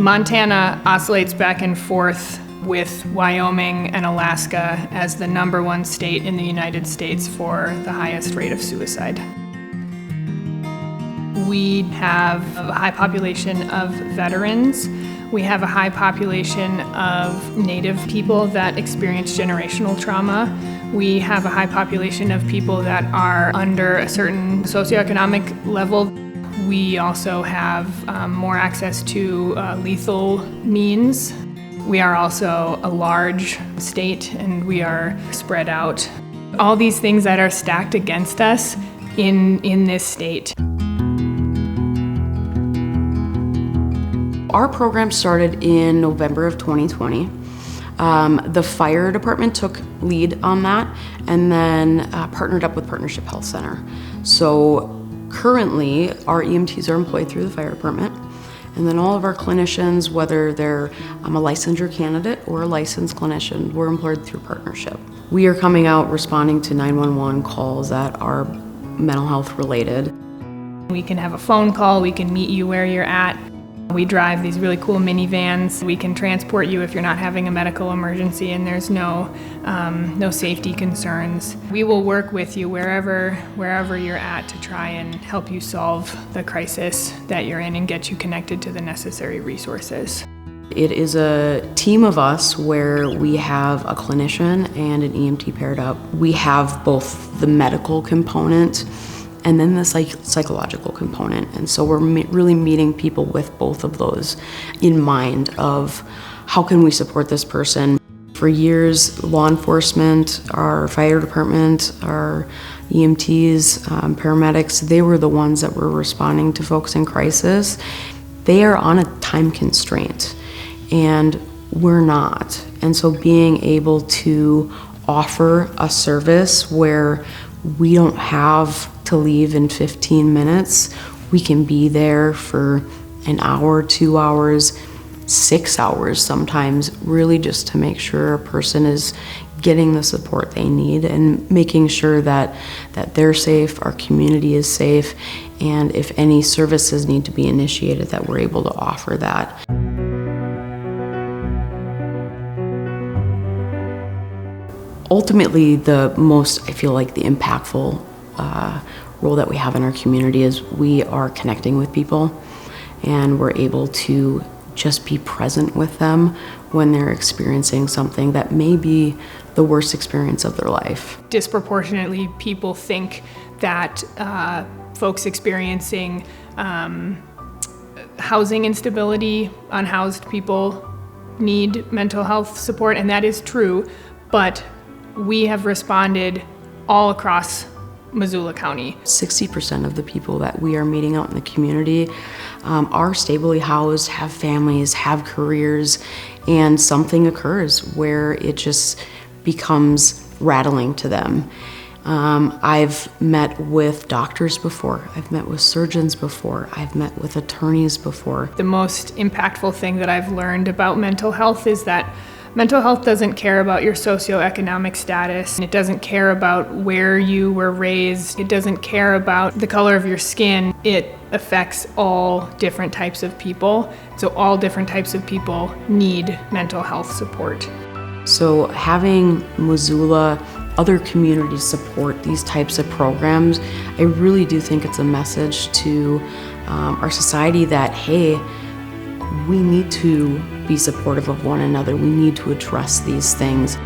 Montana oscillates back and forth with Wyoming and Alaska as the #1 state in the United States for the highest rate of suicide. We have a high population of veterans. We have a high population of Native people that experience generational trauma. We have a high population of people that are under a certain socioeconomic level. We also have more access to lethal means. We are also a large state and we are spread out. All these things that are stacked against us in this state. Our program started in November of 2020. The fire department took lead on that and then partnered up with Partnership Health Center. So currently, our EMTs are employed through the fire department, and then all of our clinicians, whether they're a licensure candidate or a licensed clinician, we're employed through partnership. We are coming out responding to 911 calls that are mental health related. We can have a phone call, we can meet you where you're at. We drive these really cool minivans. We can transport you if you're not having a medical emergency and there's no safety concerns. We will work with you wherever you're at to try and help you solve the crisis that you're in and get you connected to the necessary resources. It is a team of us where we have a clinician and an EMT paired up. We have both the medical component and then the psychological component. And so we're really meeting people with both of those in mind of how can we support this person. For years, law enforcement, our fire department, our EMTs, paramedics, they were the ones that were responding to folks in crisis. They are on a time constraint and we're not. And so being able to offer a service where we don't have to leave in 15 minutes. We can be there for an hour, 2 hours, 6 hours sometimes, really just to make sure a person is getting the support they need and making sure that they're safe, our community is safe, and if any services need to be initiated, that we're able to offer that. Ultimately, the most, I feel like, the impactful role that we have in our community is we are connecting with people and we're able to just be present with them when they're experiencing something that may be the worst experience of their life. Disproportionately, people think that folks experiencing housing instability, unhoused people, need mental health support, and that is true, but we have responded all across Missoula County. 60% of the people that we are meeting out in the community are stably housed, have families, have careers, and something occurs where it just becomes rattling to them. I've met with doctors before, I've met with surgeons before, I've met with attorneys before. The most impactful thing that I've learned about mental health is that mental health doesn't care about your socioeconomic status. It doesn't care about where you were raised. It doesn't care about the color of your skin. It affects all different types of people. So all different types of people need mental health support. So having Missoula, other communities support these types of programs, I really do think it's a message to our society that, hey, we need to be supportive of one another. We need to address these things.